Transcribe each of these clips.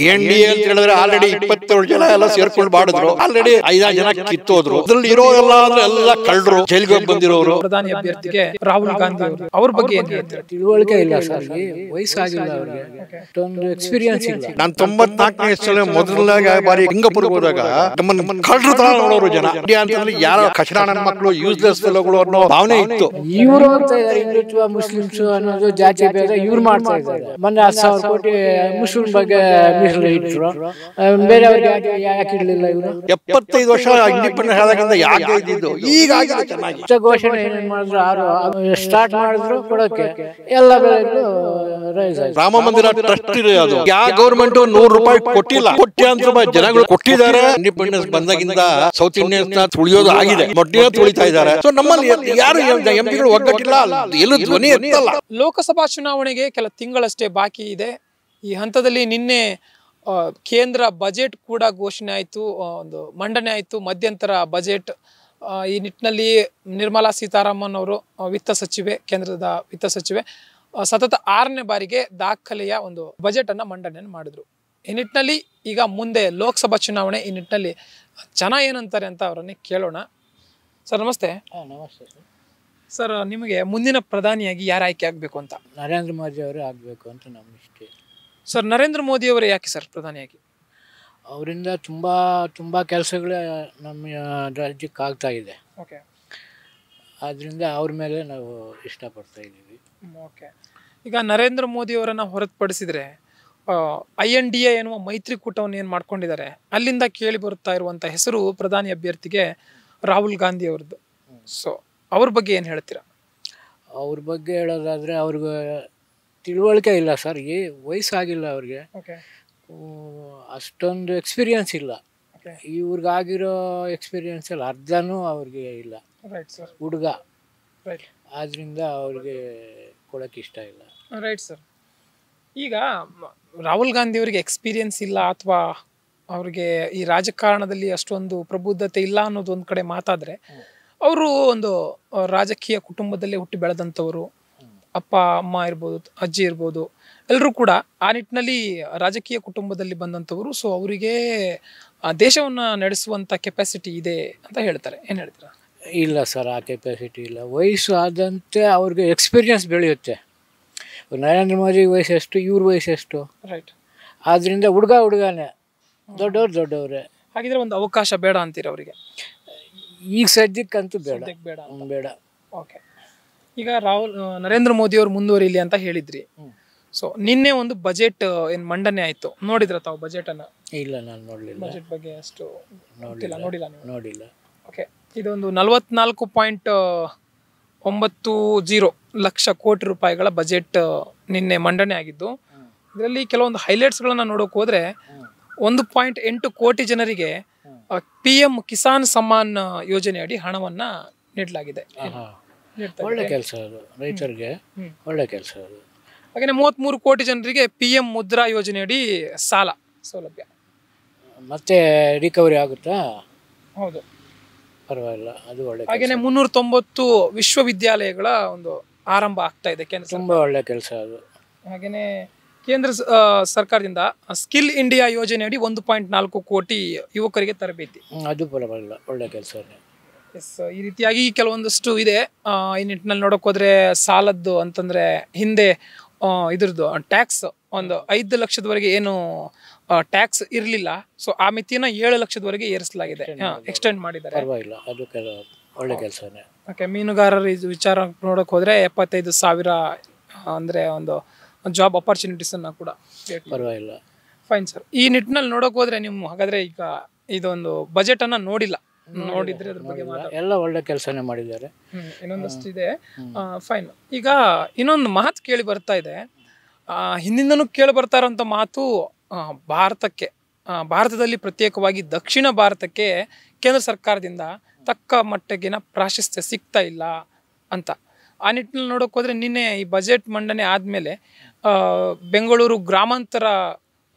INDA ಅಂತ ಹೇಳಿದ್ರೆ already 27 ಜನ ಎಲ್ಲ ಸೇರ್ಕೊಂಡು ಮಾಡಿದ್ರು. ಆಲ್ರೆಡಿ 5 ಜನ ಕಿತ್ತೋದ್ರು. ಅದ್ರಲ್ಲಿ ಇರೋ ಎಲ್ಲ ಕಳ್ಳರು, ಜೈಲಿಗೆ ಹೋಗಿ ಬಂದಿರೋರು. ಪ್ರಧಾನಿ ಅಭ್ಯರ್ಥಿಗೆ ರಾಹುಲ್ ಗಾಂಧಿ ಅವರು ಅವ್ರ ಬಗ್ಗೆ ಏನ್ ಹೇಳ್ತೀರಾ? ತಿಳುವಳಿಕೆ ಇಲ್ಲ ಸರ್, ವಯಸ್ಸಾಗಿಲ್ಲ ಅವ್ರಿಗೆ, ಅಷ್ಟೊಂದು ಎಕ್ಸ್ಪೀರಿಯನ್ಸ್ ಇಲ್ಲ. ನಾನು 94ನೇ ಇಷ್ಟಲ್ಲಿ ಮೊದಲನೇ ಬಾರಿ ಸಿಂಗಾಪುರ್ಗೆ ಹೋದಾಗ ನಮ್ಮನ್ನ ಕಳ್ಳರ ತರ ನೋಡೋರು ಜನ. ಇಂಡಿಯಾ ಅಂತಂದ್ರೆ ಯಾರೋ ಕಚಡ ನನ್ನ ಮಕ್ಕಳು, ಯೂಸ್ಲೆಸ್ ಫೆಲೋಗಳು ಅನ್ನೋ ಭಾವನೆ ಇತ್ತು. ಇವ್ರು ಹೋಗ್ತಾ ಇದಾರೆ ಹಿಂದುತ್ವ ಮುಸ್ಲಿಮ್ಸ್ ಅನ್ನೋದು ಜಾತಿ ಭೇದ ಇವ್ರು ಮಾಡ್ತಾ ಇದ್ದಾರೆ. ಮೊನ್ನೆ 10,000 ಕೋಟಿ ಮುಸ್ಲಿಂ ಬಗ್ಗೆ ಮೀಸಲು ಇಟ್ರು, ಬೇರೆಯವ್ರಿಗೆ ಯಾಕೆ ಇಡ್ಲಿಲ್ಲ ಇವರು? 75 ವರ್ಷ ಇಂಡಿಪೆಂಡೆಂಟ್ ಆದಾಗಿಂದ ಯಾಕೆ ಇದ್ದಿದ್ದು ಈಗ ಆಗಿದೆ ಚೆನ್ನಾಗಿ. ಘೋಷಣೆ ಏನೇನ್ ಮಾಡಿದ್ರು, ಸ್ಟಾರ್ಟ್ ಮಾಡಿದ್ರು ಕೊಡಕ್ಕೆ ಎಲ್ಲ ಬೆಲೆಗಳು ರೈಸ್ ಆಯ್ತು. ರಾಮ ಮಂದಿರ ಟ್ರಸ್ಟ್ ಇದೆ, ಅದು ಯಾವ ಗೌರ್ಮೆಂಟ್ 100 ರೂಪಾಯಿ ಕೊಟ್ಟಿಲ್ಲ, ಕೋಟ್ಯಾಂತರ ರೂಪಾಯಿ ಜನಗಳು ಕೊಟ್ಟಿದ್ದಾರೆ. ಇಂಡಿಪೆಂಡೆನ್ಸ್ ಬಂದಾಗಿಂದ ಸೌತ್ ಇಂಡಿಯನ್ಸ್ ನ ತುಳಿಯೋದು ಆಗಿದೆ, ಮೊಟ್ಟೆನ ತುಳಿತಾ ಇದ್ದಾರೆ. ಸೊ ನಮ್ಮಲ್ಲಿ ಯಾರು ಎಂಪಿಗಳು ಒಗ್ಗಟ್ಟಿಲ್ಲ, ಎಲ್ಲೂ ಧ್ವನಿ ಎತ್ತಲ್ಲ. ಲೋಕಸಭಾ ಚುನಾವಣೆಗೆ ಕೆಲ ತಿಂಗಳಷ್ಟೇ ಬಾಕಿ ಇದೆ. ಈ ಹಂತದಲ್ಲಿ ನಿನ್ನೆ ಕೇಂದ್ರ ಬಜೆಟ್ ಕೂಡ ಘೋಷಣೆ ಆಯಿತು, ಒಂದು ಮಂಡನೆ ಆಯಿತು, ಮಧ್ಯಂತರ ಬಜೆಟ್. ಈ ನಿಟ್ಟಿನಲ್ಲಿ ನಿರ್ಮಲಾ ಸೀತಾರಾಮನ್ ಅವರು ವಿತ್ತ ಸಚಿವೆ, ಕೇಂದ್ರದ ವಿತ್ತ ಸಚಿವೆ, ಸತತ 6ನೇ ಬಾರಿಗೆ ದಾಖಲೆಯ ಒಂದು ಬಜೆಟ್ ಅನ್ನ ಮಂಡನೆಯನ್ನು ಮಾಡಿದ್ರು. ಈ ನಿಟ್ಟಿನಲ್ಲಿ ಈಗ ಮುಂದೆ ಲೋಕಸಭಾ ಚುನಾವಣೆ, ಈ ನಿಟ್ಟಿನಲ್ಲಿ ಜನ ಏನಂತಾರೆ ಅಂತ ಅವರನ್ನೇ ಕೇಳೋಣ. ಸರ್ ನಮಸ್ತೆ. ನಮಸ್ತೆ ಸರ್. ಸರ್, ನಿಮಗೆ ಮುಂದಿನ ಪ್ರಧಾನಿಯಾಗಿ ಯಾರು ಆಯ್ಕೆ ಆಗಬೇಕು ಅಂತ? ನರೇಂದ್ರ ಮೋದಿ ಅವರೇ ಆಗಬೇಕು ಅಂತ ನಮ್ಮ ಇಷ್ಟ. ಸರ್, ನರೇಂದ್ರ ಮೋದಿ ಅವರೇ ಯಾಕೆ ಸರ್ ಪ್ರಧಾನಿಯಾಗಿ? ಅವರಿಂದ ತುಂಬ ಕೆಲಸಗಳೇ ನಮ್ಮ ರಾಜ್ಯಕ್ಕೆ ಆಗ್ತಾ ಇದೆ. ಓಕೆ, ಆದ್ದರಿಂದ ಅವ್ರ ಮೇಲೆ ನಾವು ಇಷ್ಟಪಡ್ತಾ ಇದ್ದೀವಿ. ಓಕೆ. ಈಗ ನರೇಂದ್ರ ಮೋದಿ ಅವರನ್ನು ಹೊರತುಪಡಿಸಿದರೆ INDA ಎನ್ನುವ ಮೈತ್ರಿಕೂಟವನ್ನು ಏನು ಮಾಡ್ಕೊಂಡಿದ್ದಾರೆ, ಅಲ್ಲಿಂದ ಕೇಳಿ ಬರುತ್ತಾ ಇರುವಂಥ ಹೆಸರು ಪ್ರಧಾನಿ ಅಭ್ಯರ್ಥಿಗೆ ರಾಹುಲ್ ಗಾಂಧಿ ಅವ್ರದ್ದು. ಸೊ ಅವ್ರ ಬಗ್ಗೆ ಏನು ಹೇಳ್ತೀರಾ? ಅವ್ರ ಬಗ್ಗೆ ಹೇಳೋದಾದರೆ ಅವ್ರಿಗೆ ತಿಳುವಳಿಕೆ ಇಲ್ಲ ಸರ್, ವಯಸ್ಸಾಗಿಲ್ಲ ಅವ್ರಿಗೆ, ಅಷ್ಟೊಂದು ಎಕ್ಸ್ಪೀರಿಯನ್ಸ್ ಇಲ್ಲ. ಇವ್ರಿಗಾಗಿರೋ ಎಕ್ಸ್ಪೀರಿಯನ್ಸಲ್ಲಿ ಅರ್ಧನೂ ಅವ್ರಿಗೆ ಇಲ್ಲ, ಹುಡುಗ. ಆದ್ದರಿಂದ ಅವ್ರಿಗೆ ಕೊಡೋಕ್ಕೆ ಇಷ್ಟ ಇಲ್ಲ. Right sir. ಈಗ ರಾಹುಲ್ ಗಾಂಧಿ ಅವರಿಗೆ ಎಕ್ಸ್ಪೀರಿಯನ್ಸ್ ಇಲ್ಲ ಅಥವಾ ಅವ್ರಿಗೆ ಈ ರಾಜಕಾರಣದಲ್ಲಿ ಅಷ್ಟೊಂದು ಪ್ರಬುದ್ಧತೆ ಇಲ್ಲ ಅನ್ನೋದು ಒಂದು ಕಡೆ ಮಾತಾದರೆ, ಅವರು ಒಂದು ರಾಜಕೀಯ ಕುಟುಂಬದಲ್ಲಿ ಹುಟ್ಟಿ ಬೆಳೆದಂಥವರು, ಅಪ್ಪ ಅಮ್ಮ ಇರ್ಬೋದು, ಅಜ್ಜಿ ಇರ್ಬೋದು, ಎಲ್ಲರೂ ಕೂಡ ಆ ನಿಟ್ಟಿನಲ್ಲಿ ರಾಜಕೀಯ ಕುಟುಂಬದಲ್ಲಿ ಬಂದಂಥವರು. ಸೊ ಅವರಿಗೆ ದೇಶವನ್ನು ನಡೆಸುವಂಥ ಕೆಪಾಸಿಟಿ ಇದೆ ಅಂತ ಹೇಳ್ತಾರೆ. ಏನು ಹೇಳ್ತೀರಾ? ಇಲ್ಲ ಸರ್, ಆ ಕೆಪಾಸಿಟಿ ಇಲ್ಲ. ವಯಸ್ಸು ಆದಂತೆ ಅವ್ರಿಗೆ ಎಕ್ಸ್ಪೀರಿಯನ್ಸ್ ಬೆಳೆಯುತ್ತೆ. ನರೇಂದ್ರ ಮೋದಿ ವಯಸ್ಸು ಎಷ್ಟು, ಇವ್ರ ವಯಸ್ಸು ಎಷ್ಟು? ರೈಟ್. ಆದ್ದರಿಂದ ಹುಡುಗನೇ, ದೊಡ್ಡವ್ರೆ. ಹಾಗಿದ್ರೆ ಒಂದು ಅವಕಾಶ ಬೇಡ ಅಂತೀರ ಅವರಿಗೆ? ಈಗ ಸದ್ಯಕ್ಕಂತೂ ಬೇಡ. ಓಕೆ. ಈಗ ನರೇಂದ್ರ ಮೋದಿ ಅವರು ಮುಂದುವರಿಲಿ ಅಂತ ಹೇಳಿದ್ರಿ. ಸೊ ನಿನ್ನೆ ಒಂದು ಬಜೆಟ್ ಏನು ಮಂಡನೆ ಆಯಿತು, ನೋಡಿದ್ರ ತಾವು ಬಜೆಟ್ ಅನ್ನ? ಇಲ್ಲ, ನಾನು ನೋಡಲಿಲ್ಲ. ಬಜೆಟ್ ಬಗ್ಗೆ ಅಷ್ಟು ನೋಡಿಲ್ಲ. ಓಕೆ. ಇದೊಂದು 44.90 ಲಕ್ಷ ಕೋಟಿ ರೂಪಾಯಿಗಳ ಬಜೆಟ್ ನಿನ್ನೆ ಮಂಡನೆ ಆಗಿದ್ದು. ಇದರಲ್ಲಿ ಕೆಲವೊಂದು ಹೈಲೈಟ್ಸ್ಗಳನ್ನ ನೋಡೋಕೆ ಹೋದ್ರೆ 1.8 ಕೋಟಿ ಜನರಿಗೆ PM ಕಿಸಾನ್ ಸಮ್ಮಾನ್ ಯೋಜನೆಯಡಿ ಹಣವನ್ನ ನೀಡಲಾಗಿದೆ. ಒಳ್ಳೆ ಕೆಲಸ ಅದು, ರೈತರಿಗೆ ಒಳ್ಳೆ ಕೆಲಸ ಅದು. ಹಾಗೆ 33 ಕೋಟಿ ಜನರಿಗೆ PM ಮುದ್ರಾ ಯೋಜನೆಯಡಿ ಸಾಲ ಸೌಲಭ್ಯ. ಮತ್ತೆ ರಿಕವರಿ ಆಗುತ್ತಾ? ಹೌದು, ಪರವಾಗಿಲ್ಲ, ಅದು ಒಳ್ಳೆ. ಹಾಗೆ 390 ವಿಶ್ವವಿದ್ಯಾಲಯಗಳ ಒಂದು ಆರಂಭ ಆಗ್ತಾ ಇದೆ ಕೇಂದ್ರ. ತುಂಬಾ ಒಳ್ಳೆ ಕೆಲಸ ಅದು. ಹಾಗೇನೆ ಕೇಂದ್ರ ಸರ್ಕಾರದಿಂದ ಸ್ಕಿಲ್ ಇಂಡಿಯಾ ಯೋಜನೆಯಡಿ 1.4 ಕೋಟಿ ಯುವಕರಿಗೆ ತರಬೇತಿ. ಅದು ಪರವಾಗಿಲ್ಲ, ಒಳ್ಳೆ ಕೆಲಸ. ಎಸ್, ಈ ರೀತಿಯಾಗಿ ಕೆಲವೊಂದಷ್ಟು ಇದೆ. ಈ ನಿಟ್ಟಿನಲ್ಲಿ ನೋಡೋಕೆ ಹೋದ್ರೆ ಸಾಲದ್ದು ಅಂತಂದ್ರೆ ಹಿಂದೆ ಇದ್ರದ್ದು ಟ್ಯಾಕ್ಸ್ ಒಂದು 5 ಲಕ್ಷದವರೆಗೆ ಏನು ಟ್ಯಾಕ್ಸ್ ಇರಲಿಲ್ಲ. ಸೊ ಆ ಮಿತಿನ 7 ಲಕ್ಷದವರೆಗೆ ಏರಿಸಲಾಗಿದೆ, ಎಕ್ಸ್ಟೆಂಡ್ ಮಾಡಿದ್ದಾರೆ. ಪರವಾಗಿಲ್ಲ, ಅದು ಒಳ್ಳೆ ಕೆಲಸನೇ. ಓಕೆ. ಮೀನುಗಾರರ ವಿಚಾರ ನೋಡೋಕೆ ಹೋದ್ರೆ 75,000 ಅಂದ್ರೆ ಒಂದು ಜಾಬ್ ಅಪರ್ಚುನಿಟೀಸ್ ಅನ್ನ ಕೂಡ. ಪರವಾಗಿಲ್ಲ, ಫೈನ್ ಸರ್. ಈ ನಿಟ್ಟಿನಲ್ಲಿ ನೋಡೋಕೆ ಹೋದ್ರೆ ನೀವು ಹಾಗಾದ್ರೆ ಈಗ ಇದೊಂದು ಬಜೆಟ್ ಅನ್ನ ನೋಡಿದ್ರೆ ಅದ್ರ ಬಗ್ಗೆ ಎಲ್ಲ ಒಳ್ಳೆ ಕೆಲಸನೇ ಮಾಡಿದ್ದಾರೆ. ಇನ್ನೊಂದಷ್ಟು ಇದೆ. ಫೈನ್. ಈಗ ಇನ್ನೊಂದು ಮಾತು ಕೇಳಿ ಬರ್ತಾ ಇದೆ, ಹಿಂದಿಂದನೂ ಕೇಳಿ ಬರ್ತಾ ಇರೋಂಥ ಮಾತು, ಭಾರತದಲ್ಲಿ ಪ್ರತ್ಯೇಕವಾಗಿ ದಕ್ಷಿಣ ಭಾರತಕ್ಕೆ ಕೇಂದ್ರ ಸರ್ಕಾರದಿಂದ ತಕ್ಕ ಮಟ್ಟಿಗಿನ ಪ್ರಾಶಸ್ತ್ಯ ಸಿಗ್ತಾ ಇಲ್ಲ ಅಂತ. ಆ ನಿಟ್ಟಿನಲ್ಲಿ ನೋಡೋಕೆ ಹೋದ್ರೆ ನಿನ್ನೆ ಈ ಬಜೆಟ್ ಮಂಡನೆ ಆದಮೇಲೆ ಬೆಂಗಳೂರು ಗ್ರಾಮಾಂತರ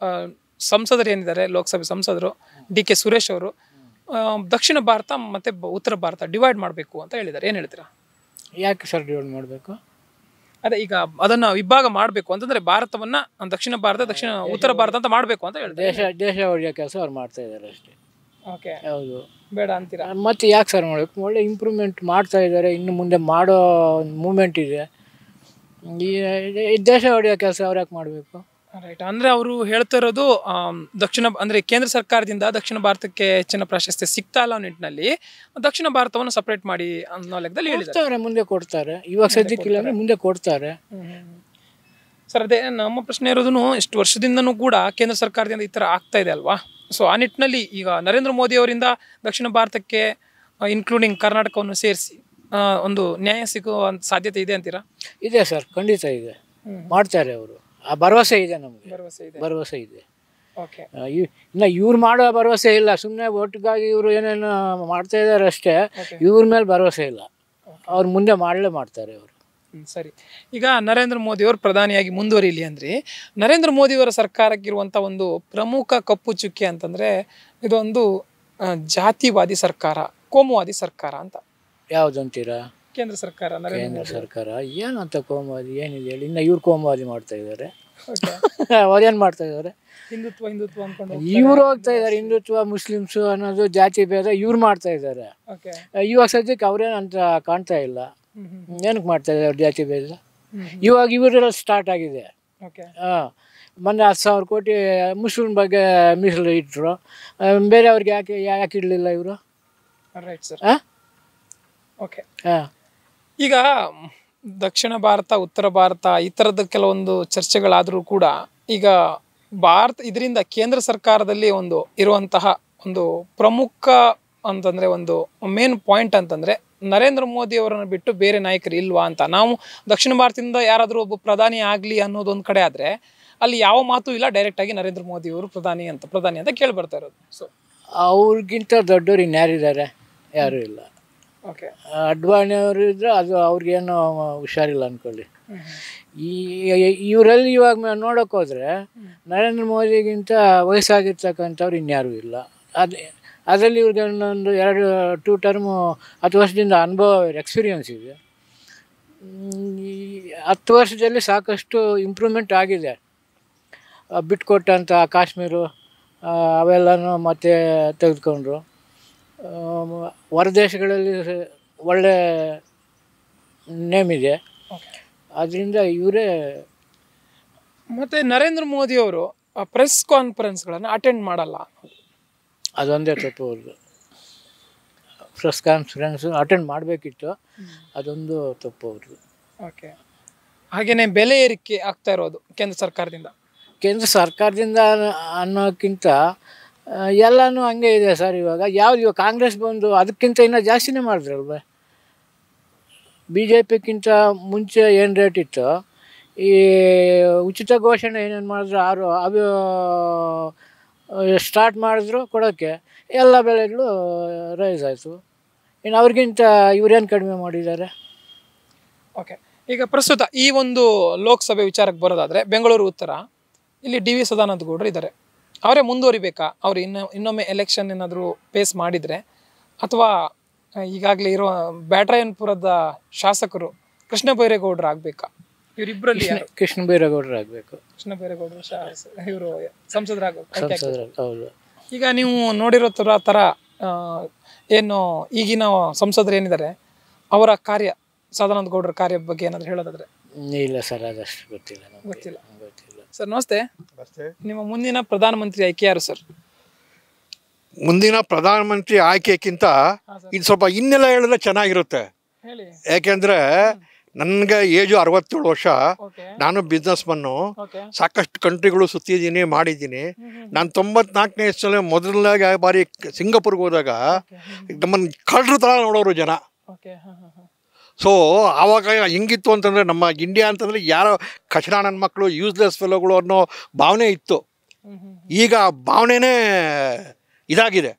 ಸಂಸದರು ಏನಿದ್ದಾರೆ, ಲೋಕಸಭೆ ಸಂಸದರು DK ಸುರೇಶ್ ಅವರು ದಕ್ಷಿಣ ಭಾರತ ಮತ್ತು ಉತ್ತರ ಭಾರತ ಡಿವೈಡ್ ಮಾಡಬೇಕು ಅಂತ ಹೇಳಿದ್ದಾರೆ. ಏನು ಹೇಳ್ತೀರಾ? ಯಾಕೆ ಸರ್ ಡಿವೈಡ್ ಮಾಡಬೇಕು? ಅದೇ ಈಗ ಅದನ್ನ ವಿಭಾಗ ಮಾಡಬೇಕು ಅಂತಂದ್ರೆ ಭಾರತವನ್ನ ದಕ್ಷಿಣ ಭಾರತ ಉತ್ತರ ಭಾರತ ಅಂತ ಮಾಡಬೇಕು ಅಂತ ಹೇಳ್ತಾರೆ. ದೇಶ ಒಳ್ಳೆಯ ಕೆಲಸ ಅವ್ರು ಮಾಡ್ತಾ ಇದ್ದಾರೆ ಅಷ್ಟೇ. ಓಕೆ, ಹೌದು. ಬೇಡ ಅಂತೀರಾ? ಮತ್ತೆ ಯಾಕೆ ಸರ್ ಮಾಡಬೇಕು? ಒಳ್ಳೆ ಇಂಪ್ರೂವ್ಮೆಂಟ್ ಮಾಡ್ತಾ ಇದ್ದಾರೆ, ಇನ್ನು ಮುಂದೆ ಮಾಡೋ ಮೂಮೆಂಟ್ ಇದೆ. ಈ ದೇಶ ಒಳ್ಳೆಯ ಕೆಲಸ ಅವ್ರು ಯಾಕೆ ಮಾಡಬೇಕು? ರೈಟ್. ಅಂದ್ರೆ ಅವರು ಹೇಳ್ತಾ ಇರೋದು ಅಂದ್ರೆ ಕೇಂದ್ರ ಸರ್ಕಾರದಿಂದ ದಕ್ಷಿಣ ಭಾರತಕ್ಕೆ ಹೆಚ್ಚಿನ ಪ್ರಾಶಸ್ತ್ಯ ಸಿಗ್ತಾ ಇಲ್ಲ ನಿಟ್ಟಿನಲ್ಲಿ ದಕ್ಷಿಣ ಭಾರತವನ್ನು ಸಪರೇಟ್ ಮಾಡಿ ಅನ್ನೋ ಲೆಕ್ಕದಲ್ಲಿ ಹೇಳಿದ್ದಾರೆ. ಮುಂದೆ ಕೊಡ್ತಾರೆ, ಇವಾಗ ಸದ್ಯಕ್ಕಿಲ್ಲ ಅಂದ್ರೆ ಮುಂದೆ ಕೊಡ್ತಾರೆ. ಸರ್, ಅದೇ ನಮ್ಮ ಪ್ರಶ್ನೆ ಇರೋದು, ಇಷ್ಟು ವರ್ಷದಿಂದನೂ ಕೂಡ ಕೇಂದ್ರ ಸರ್ಕಾರದಿಂದ ಈ ತರ ಆಗ್ತಾ ಇದೆ ಅಲ್ವಾ? ಸೊ ಆ ನಿಟ್ಟಿನಲ್ಲಿ ಈಗ ನರೇಂದ್ರ ಮೋದಿ ಅವರಿಂದ ದಕ್ಷಿಣ ಭಾರತಕ್ಕೆ ಇನ್ಕ್ಲೂಡಿಂಗ್ ಕರ್ನಾಟಕವನ್ನು ಸೇರಿಸಿ ಒಂದು ನ್ಯಾಯ ಸಿಗುವ ಸಾಧ್ಯತೆ ಇದೆ ಅಂತೀರಾ? ಇದೆ ಸರ್, ಖಂಡಿತ ಇದೆ, ಮಾಡ್ತಾರೆ ಅವರು. ಆ ಭರವಸೆ ಇದೆ, ನಮಗೆ ಭರವಸೆ ಇದೆ. ಇನ್ನು ಇವ್ರು ಮಾಡೋ ಭರವಸೆ ಇಲ್ಲ, ಸುಮ್ಮನೆ ಒಟ್ಟಿಗಾಗಿ ಇವರು ಏನೇನು ಮಾಡ್ತಾ ಇದ್ದಾರೆ ಅಷ್ಟೇ. ಇವ್ರ ಮೇಲೆ ಭರವಸೆ ಇಲ್ಲ, ಅವ್ರು ಮುಂದೆ ಮಾಡ್ತಾರೆ ಅವರು. ಸರಿ, ಈಗ ನರೇಂದ್ರ ಮೋದಿ ಅವರು ಪ್ರಧಾನಿಯಾಗಿ ಮುಂದುವರಿಲಿ ಅಂದ್ರೆ ನರೇಂದ್ರ ಮೋದಿ ಅವರ ಸರ್ಕಾರಕ್ಕಿರುವಂತ ಒಂದು ಪ್ರಮುಖ ಕಪ್ಪು ಚುಕ್ಕೆ ಅಂತಂದ್ರೆ ಇದೊಂದು ಜಾತಿವಾದಿ ಸರ್ಕಾರ, ಕೋಮುವಾದಿ ಸರ್ಕಾರ ಅಂತ. ಯಾವ್ದಂತೀರಾ? ಕೇಂದ್ರ ಸರ್ಕಾರ, ಕೇಂದ್ರ ಸರ್ಕಾರ ಏನಂತ ಕೋಮುವಾದಿ ಏನಿದೆ ಹೇಳಿ? ಇನ್ನು ಇವ್ರು ಕೋಮುವಾದಿ ಮಾಡ್ತಾ ಇದ್ದಾರೆ. ಅವ್ರೇನ್ ಮಾಡ್ತಾ ಇದ್ದಾರೆ? ಹಿಂದುತ್ವ ಅನ್ಕೊಂಡು ಇವ್ರು ಹೋಗ್ತಾ ಇದ್ದಾರೆ. ಹಿಂದುತ್ವ, ಮುಸ್ಲಿಮ್ಸು ಅನ್ನೋದು ಜಾತಿ ಭೇದ ಇವ್ರು ಮಾಡ್ತಾ ಇದ್ದಾರೆ. ಇವಾಗ ಸದ್ಯಕ್ಕೆ ಅವ್ರೇನು ಅಂತ ಕಾಣ್ತಾ ಇಲ್ಲ. ಏನಕ್ಕೆ ಮಾಡ್ತಾ ಇದ್ದಾರೆ ಜಾತಿ ಭೇದ? ಇವಾಗ ಇವರೆಲ್ಲ ಸ್ಟಾರ್ಟ್ ಆಗಿದೆ. ಮೊನ್ನೆ 10,000 ಕೋಟಿ ಮುಸ್ಲಿಂ ಬಗ್ಗೆ ಮೀಸಲು ಇಟ್ಟರು, ಬೇರೆಯವ್ರಿಗೆ ಯಾಕೆ ಇಡಲಿಲ್ಲ ಇವರು? Right sir. ಓಕೆ, ಈಗ ದಕ್ಷಿಣ ಭಾರತ, ಉತ್ತರ ಭಾರತ ಈ ಥರದ ಕೆಲವೊಂದು ಚರ್ಚೆಗಳಾದರೂ ಕೂಡ ಈಗ ಇದರಿಂದ ಕೇಂದ್ರ ಸರ್ಕಾರದಲ್ಲಿ ಒಂದು ಇರುವಂತಹ ಒಂದು ಪ್ರಮುಖ ಅಂತಂದ್ರೆ ಒಂದು ಮೇನ್ ಪಾಯಿಂಟ್ ಅಂತಂದ್ರೆ ನರೇಂದ್ರ ಮೋದಿ ಅವರನ್ನು ಬಿಟ್ಟು ಬೇರೆ ನಾಯಕರು ಇಲ್ವಾ ಅಂತ. ನಾವು ದಕ್ಷಿಣ ಭಾರತದಿಂದ ಯಾರಾದರೂ ಒಬ್ಬ ಪ್ರಧಾನಿ ಆಗಲಿ ಅನ್ನೋದೊಂದು ಕಡೆ ಆದರೆ ಅಲ್ಲಿ ಯಾವ ಮಾತು ಇಲ್ಲ, ಡೈರೆಕ್ಟ್ ಆಗಿ ನರೇಂದ್ರ ಮೋದಿ ಅವರು ಪ್ರಧಾನಿ ಅಂತ ಕೇಳಿ ಬರ್ತಾ ಇರೋದು. ಸೊ ಅವ್ರಿಗಿಂತ ದೊಡ್ಡವ್ರು ಇನ್ಯಾರಿದ್ದಾರೆ? ಯಾರು ಇಲ್ಲ. ಓಕೆ, ಅಡ್ವಾಣಿ ಅವರು ಇದ್ರೆ ಅದು ಅವ್ರಿಗೇನು ಹುಷಾರಿಲ್ಲ ಅಂದ್ಕೊಳ್ಳಿ. ಇವರಲ್ಲಿ ಇವಾಗ ನೋಡೋಕೆ ಹೋದರೆ ನರೇಂದ್ರ ಮೋದಿಗಿಂತ ವಯಸ್ಸಾಗಿರ್ತಕ್ಕಂಥವ್ರು ಇನ್ಯಾರೂ ಇಲ್ಲ. ಅದರಲ್ಲಿ ಇವ್ರಿಗೆ ಒಂದು 2 ಟರ್ಮು 10 ವರ್ಷದಿಂದ ಅನುಭವ, ಎಕ್ಸ್ಪೀರಿಯನ್ಸ್ ಇದೆ. 10 ವರ್ಷದಲ್ಲಿ ಸಾಕಷ್ಟು ಇಂಪ್ರೂವ್ಮೆಂಟ್ ಆಗಿದೆ. ಬಿಟ್ಕೊಟ್ಟಂಥ ಕಾಶ್ಮೀರ ಅವೆಲ್ಲನೂ ಮತ್ತೆ ತೆಗೆದುಕೊಂಡ್ರು. ಹೊರದೇಶಗಳಲ್ಲಿ ಒಳ್ಳೆ ನೇಮ್ ಇದೆ. ಅದರಿಂದ ಇವರೇ. ಮತ್ತು ನರೇಂದ್ರ ಮೋದಿ ಅವರು ಪ್ರೆಸ್ ಕಾನ್ಫರೆನ್ಸ್ಗಳನ್ನು ಅಟೆಂಡ್ ಮಾಡಲ್ಲ, ಅದೊಂದೇ ತಪ್ಪು ಅವ್ರದ್ದು. ಪ್ರೆಸ್ ಕಾನ್ಫರೆನ್ಸ್ ಅಟೆಂಡ್ ಮಾಡಬೇಕಿತ್ತು, ಅದೊಂದು ತಪ್ಪು ಅವ್ರದ್ದು. ಓಕೆ, ಹಾಗೆಯೇ ಬೆಲೆ ಏರಿಕೆ ಆಗ್ತಾ ಇರೋದು ಕೇಂದ್ರ ಸರ್ಕಾರದಿಂದ ಅನ್ನೋಕ್ಕಿಂತ ಎಲ್ಲನೂ ಹಂಗೆ ಇದೆ ಸರ್. ಇವಾಗ ಕಾಂಗ್ರೆಸ್ ಬಂದು ಅದಕ್ಕಿಂತ ಇನ್ನೂ ಜಾಸ್ತಿನೇ ಮಾಡಿದ್ರಲ್ವ. BJP-ಗಿಂತ ಮುಂಚೆ ಏನು ರೇಟ್ ಇತ್ತು, ಈ ಉಚಿತ ಘೋಷಣೆ ಏನೇನು ಮಾಡಿದ್ರು ಅದು ಸ್ಟಾರ್ಟ್ ಮಾಡಿದ್ರು ಕೊಡೋಕ್ಕೆ, ಎಲ್ಲ ಬೆಳೆಗಳು ರೈಸ್ ಆಯಿತು. ಇನ್ನು ಅವ್ರಿಗಿಂತ ಇವ್ರೇನು ಕಡಿಮೆ ಮಾಡಿದ್ದಾರೆ? ಓಕೆ, ಈಗ ಪ್ರಸ್ತುತ ಈ ಒಂದು ಲೋಕಸಭೆ ವಿಚಾರಕ್ಕೆ ಬರೋದಾದರೆ ಬೆಂಗಳೂರು ಉತ್ತರ ಇಲ್ಲಿ DV ಸದಾನಂದ ಗೌಡರು ಇದ್ದಾರೆ. ಅವರೇ ಮುಂದುವರಿಬೇಕಾ? ಅವ್ರು ಇನ್ನೊಮ್ಮೆ ಎಲೆಕ್ಷನ್ ಏನಾದರೂ ಫೇಸ್ ಮಾಡಿದರೆ, ಅಥವಾ ಈಗಾಗಲೇ ಇರೋ ಬ್ಯಾಟರಾಯನಪುರದ ಶಾಸಕರು ಕೃಷ್ಣ ಬೈರೇಗೌಡರು ಆಗಬೇಕಾ? ಇವರಿಬ್ಬರಲ್ಲಿ ಕೃಷ್ಣ ಬೈರೇಗೌಡರು ಆಗಬೇಕು. ಇವರು ಸಂಸದರಾಗಬೇಕು. ಹೌದು. ಈಗ ನೀವು ನೋಡಿರೋ ಥರ ಏನು ಈಗಿನ ಸಂಸದರು ಏನಿದ್ದಾರೆ ಅವರ ಕಾರ್ಯ, ಸದಾನಂದ ಗೌಡರ ಕಾರ್ಯ ಬಗ್ಗೆ ಏನಾದರೂ ಹೇಳೋದಾದ್ರೆ? ಇಲ್ಲ ಸರ್, ಅದಷ್ಟು ಗೊತ್ತಿಲ್ಲ. ಸರ್ ನಮಸ್ತೆ. ನಿಮ್ಮ ಮುಂದಿನ ಪ್ರಧಾನಮಂತ್ರಿ ಆಯ್ಕೆ ಯಾರು ಸರ್? ಮುಂದಿನ ಪ್ರಧಾನಮಂತ್ರಿ ಆಯ್ಕೆಗಿಂತ ಇದು ಸ್ವಲ್ಪ ಇನ್ನೆಲ್ಲ ಹೇಳಿದ್ರೆ ಚೆನ್ನಾಗಿರುತ್ತೆ. ಯಾಕೆಂದ್ರೆ ನನಗೆ ಏಜು 67 ವರ್ಷ. ನಾನು ಬಿಸ್ನೆಸ್ ಮನ್ನು, ಸಾಕಷ್ಟು ಕಂಟ್ರಿಗಳು ಸುತ್ತಿದ್ದೀನಿ, ಮಾಡಿದ್ದೀನಿ. ನಾನು 94ನೇ ಇಯರ್ಸಲ್ಲಿ ಮೊದಲನೇ ಬಾರಿ ಸಿಂಗಾಪುರ್ಗೆ ಹೋದಾಗ ನಮ್ಮನ್ನು ಕಳ್ಳರ ಥರ ನೋಡೋರು ಜನ. ಸೊ ಆವಾಗ ಹೆಂಗಿತ್ತು ಅಂತಂದರೆ, ನಮ್ಮ ಇಂಡಿಯಾ ಅಂತಂದರೆ ಯಾರೋ ಕಚಡ ನನ್ನ ಮಕ್ಕಳು, ಯೂಸ್ಲೆಸ್ ಫೆಲೋಗಳು ಅನ್ನೋ ಭಾವನೆ ಇತ್ತು. ಈಗ ಭಾವನೆನೇ ಇದಾಗಿದೆ.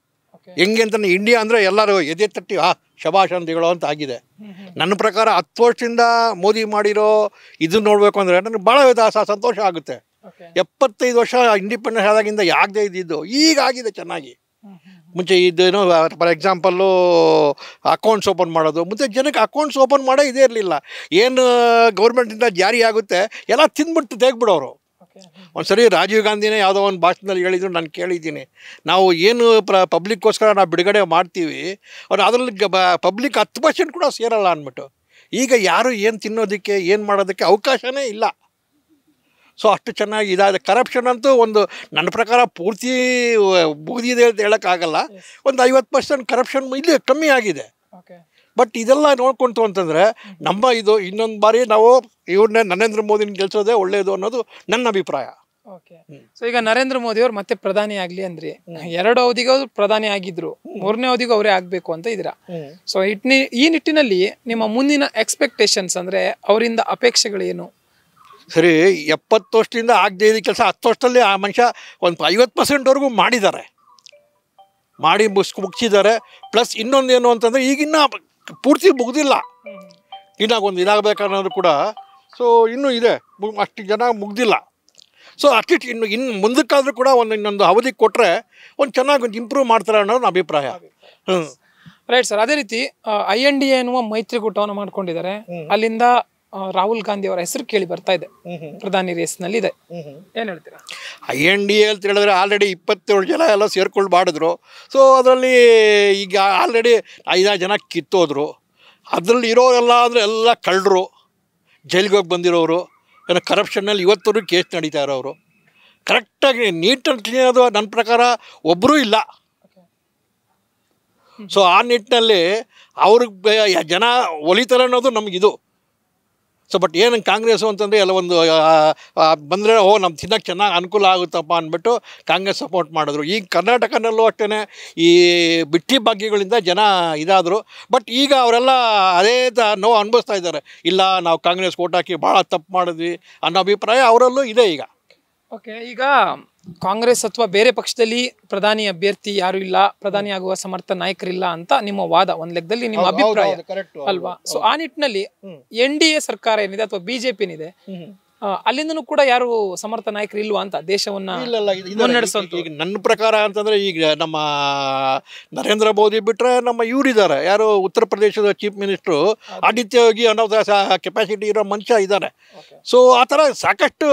ಹೆಂಗೆ ಅಂತಂದ್ರೆ ಇಂಡಿಯಾ ಅಂದರೆ ಎಲ್ಲರೂ ಎದೆ ತಟ್ಟಿ ಶಬಾಷ್ ಅಂತಿಗಳೋ ಅಂತ ಆಗಿದೆ. ನನ್ನ ಪ್ರಕಾರ 10 ವರ್ಷದಿಂದ ಮೋದಿ ಮಾಡಿರೋ ಇದು ನೋಡಬೇಕು ಅಂದರೆ ನನಗೆ ಭಾಳ ಸಂತೋಷ ಆಗುತ್ತೆ. 75 ವರ್ಷ ಇಂಡಿಪೆಂಡೆನ್ಸ್ ಆದಾಗಿಂದ ಆಗದೆ ಇದ್ದಿದ್ದು ಈಗ ಆಗಿದೆ ಚೆನ್ನಾಗಿ. ಮುಂಚೆ ಇದೇನೋ ಫಾರ್ ಎಕ್ಸಾಂಪಲ್ಲು ಅಕೌಂಟ್ಸ್ ಓಪನ್ ಮಾಡೋದು, ಮುಂಚೆ ಜನಕ್ಕೆ ಅಕೌಂಟ್ಸ್ ಓಪನ್ ಮಾಡೋ ಇದೇ ಇರಲಿಲ್ಲ. ಏನು ಗೌರ್ಮೆಂಟಿಂದ ಜಾರಿ ಆಗುತ್ತೆ ಎಲ್ಲ ತಿಂದ್ಬಿಟ್ಟು ತೆಗ್ಬಿಡೋರು. ಒಂದು ಸರಿ ರಾಜೀವ್ ಗಾಂಧಿನೇ ಯಾವುದೋ ಒಂದು ಭಾಷಣದಲ್ಲಿ ಹೇಳಿದ್ರು, ನಾನು ಕೇಳಿದ್ದೀನಿ, ನಾವು ಏನು ಪಬ್ಲಿಕ್ಕೋಸ್ಕರ ನಾವು ಬಿಡುಗಡೆ ಮಾಡ್ತೀವಿ ಅವ್ರು ಅದರಲ್ಲಿ ಪಬ್ಲಿಕ್ 10% ಕೂಡ ಸೇರಲ್ಲ ಅಂದ್ಬಿಟ್ಟು. ಈಗ ಯಾರು ಏನು ತಿನ್ನೋದಕ್ಕೆ ಏನು ಮಾಡೋದಕ್ಕೆ ಅವಕಾಶನೇ ಇಲ್ಲ. ಸೊ ಅಷ್ಟು ಚೆನ್ನಾಗಿ ಇದಾದ. ಕರಪ್ಷನ್ ಅಂತೂ ಒಂದು ನನ್ನ ಪ್ರಕಾರ ಪೂರ್ತಿ ಬೂದಿದೆ ಅಂತ ಹೇಳೋಕ್ಕಾಗಲ್ಲ. ಒಂದು 50% ಕರಪ್ಷನ್ ಇಲ್ಲಿ ಕಮ್ಮಿ ಆಗಿದೆ. ಬಟ್ ಇದೆಲ್ಲ ನೋಡ್ಕೊಂತು ಅಂತಂದರೆ ನಮ್ಮ ಇದು ಇನ್ನೊಂದು ಬಾರಿ ನಾವು ಇವ್ರನ್ನೇ ನರೇಂದ್ರ ಮೋದಿನ ಗೆಲ್ಸೋದೇ ಒಳ್ಳೆಯದು ಅನ್ನೋದು ನನ್ನ ಅಭಿಪ್ರಾಯ. ಓಕೆ. ಸೊ ಈಗ ನರೇಂದ್ರ ಮೋದಿ ಅವರು ಮತ್ತೆ ಪ್ರಧಾನಿ ಆಗ್ಲಿ ಅಂದ್ರಿ, 2 ಅವಧಿಗೂ ಪ್ರಧಾನಿ ಆಗಿದ್ರು, 3ನೇ ಅವಧಿಗೂ ಅವರೇ ಆಗ್ಬೇಕು ಅಂತ ಇದ್ದೀರಾ. ಸೊ ಈ ನಿಟ್ಟಿನಲ್ಲಿ ನಿಮ್ಮ ಮುಂದಿನ ಎಕ್ಸ್ಪೆಕ್ಟೇಷನ್ಸ್ ಅಂದ್ರೆ ಅವರಿಂದ ಅಪೇಕ್ಷೆಗಳೇನು? ಸರಿ, 70 ವರ್ಷದಿಂದ ಆಗದೆ ಇದ್ದ ಕೆಲಸ 10 ವರ್ಷದಲ್ಲಿ ಆ ಮನುಷ್ಯ ಒಂದು 50%ವರೆಗೂ ಮಾಡಿದ್ದಾರೆ, ಮಾಡಿ ಮುಗಿಸಿದ್ದಾರೆ. ಪ್ಲಸ್ ಇನ್ನೊಂದೇನು ಅಂತಂದರೆ ಈಗಿನ್ನ ಪೂರ್ತಿ ಮುಗ್ದಿಲ್ಲ, ಇನ್ನಾಗೊಂದು ಇದಾಗಬೇಕನ್ನೋದು ಕೂಡ. ಸೊ ಇನ್ನೂ ಇದೆ, ಅಷ್ಟು ಜನ ಮುಗ್ದಿಲ್ಲ. ಸೊ ಅಟ್ಲೀಸ್ಟ್ ಇನ್ನು ಮುಂದಕ್ಕಾದರೂ ಕೂಡ ಇನ್ನೊಂದು ಅವಧಿ ಕೊಟ್ಟರೆ ಒಂದು ಚೆನ್ನಾಗಿ ಒಂದು ಇಂಪ್ರೂವ್ ಮಾಡ್ತಾರೆ ಅನ್ನೋದು ನನ್ನ ಅಭಿಪ್ರಾಯ. Right sir. ಅದೇ ರೀತಿ INDA ಎನ್ನುವ ಮೈತ್ರಿಕೂಟವನ್ನು ಮಾಡ್ಕೊಂಡಿದ್ದಾರೆ. ಅಲ್ಲಿಂದ ರಾಹುಲ್ ಗಾಂಧಿ ಅವರ ಹೆಸರು ಕೇಳಿ ಬರ್ತಾ ಇದೆ, ಪ್ರಧಾನಿ ರೇಸ್ನಲ್ಲಿ ಇದೆ. ಏನು ಹೇಳ್ತೀರಾ? INDA ಅಂತ ಹೇಳಿದ್ರೆ ಆಲ್ರೆಡಿ 27 ಜನ ಎಲ್ಲ ಸೇರ್ಕೊಂಡು ಮಾಡಿದ್ರು. ಸೊ ಅದರಲ್ಲಿ ಈಗ ಆಲ್ರೆಡಿ 5 ಜನ ಕಿತ್ತೋದ್ರು. ಅದರಲ್ಲಿ ಇರೋರೆಲ್ಲ ಅಂದರೆ ಎಲ್ಲ ಕಳ್ಳರು, ಜೈಲಿಗೆ ಹೋಗಿ ಬಂದಿರೋರು, ಏನೋ ಕರಪ್ಷನ್ನಲ್ಲಿ ಇವತ್ತರೂ ಕೇಸ್ ನಡೀತಾ ಇರೋರು. ಕರೆಕ್ಟಾಗಿ ನೀಟ್ ಆ್ಯಂಡ್ ಕ್ಲೀನ್ ಅದು ನನ್ನ ಪ್ರಕಾರ ಒಬ್ಬರೂ ಇಲ್ಲ. ಸೊ ಆ ನಿಟ್ಟಿನಲ್ಲಿ ಅವ್ರಿಗೆ ಜನ ಒಲಿತಾರೆ ಅನ್ನೋದು ನಮಗಿದು. ಸೊ ಬಟ್ ಏನು ಕಾಂಗ್ರೆಸ್ಸು ಅಂತಂದರೆ ಎಲ್ಲ ಒಂದು ಬಂದರೆ ನಮ್ಮ ತಿನ್ನೋಕ್ಕೆ ಚೆನ್ನಾಗಿ ಅನುಕೂಲ ಆಗುತ್ತಪ್ಪ ಅಂದ್ಬಿಟ್ಟು ಕಾಂಗ್ರೆಸ್ ಸಪೋರ್ಟ್ ಮಾಡಿದ್ರು. ಈಗ ಕರ್ನಾಟಕನಲ್ಲೂ ಅಷ್ಟೇ ಈ ಬಿಟ್ಟಿ ಭಾಗ್ಯಗಳಿಂದ ಜನ ಇದಾದರು. ಬಟ್ ಈಗ ಅವರೆಲ್ಲ ಅದೇ ನೋವು ಅನುಭವಿಸ್ತಾ ಇದ್ದಾರೆ. ಇಲ್ಲ, ನಾವು ಕಾಂಗ್ರೆಸ್ ಓಟ್ ಹಾಕಿ ಭಾಳ ತಪ್ಪು ಮಾಡಿದ್ವಿ ಅನ್ನೋ ಅಭಿಪ್ರಾಯ ಅವರಲ್ಲೂ ಇದೆ ಈಗ. ಓಕೆ. ಈಗ ಕಾಂಗ್ರೆಸ್ ಅಥವಾ ಬೇರೆ ಪಕ್ಷದಲ್ಲಿ ಪ್ರಧಾನಿ ಅಭ್ಯರ್ಥಿ ಯಾರು ಇಲ್ಲ, ಪ್ರಧಾನಿ ಆಗುವ ಸಮರ್ಥ ನಾಯಕರಿಲ್ಲ ಅಂತ ನಿಮ್ಮ ವಾದ, ಒಂದ್ ಲೆಕ್ಕದಲ್ಲಿ ನಿಮ್ಮ ಅಭಿಪ್ರಾಯ ಅಲ್ವಾ? ಸೊ ಆ ನಿಟ್ಟಿನಲ್ಲಿ NDA ಸರ್ಕಾರ ಏನಿದೆ ಅಥವಾ BJP ಏನಿದೆ, ಅಲ್ಲಿಂದನೂ ಕೂಡ ಯಾರು ಸಮರ್ಥ ನಾಯಕರು ಇಲ್ವಾ ಅಂತ ದೇಶವನ್ನ ಮುನ್ನಡೆಸುವಂತ? ಈಗ ನನ್ನ ಪ್ರಕಾರ ಅಂತಂದ್ರೆ ಈಗ ನಮ್ಮ ನರೇಂದ್ರ ಮೋದಿ ಬಿಟ್ರೆ ನಮ್ಮ ಇವರಿದ್ದಾರೆ, ಯಾರು ಉತ್ತರ ಪ್ರದೇಶದ ಚೀಫ್ ಮಿನಿಸ್ಟ್ರು ಆದಿತ್ಯ ಯೋಗಿ ಅನ್ನೋ ಕೆಪಾಸಿಟಿ ಇರೋ ಮನುಷ್ಯ ಇದ್ದಾರೆ. ಸೊ ಆ ಥರ ಸಾಕಷ್ಟು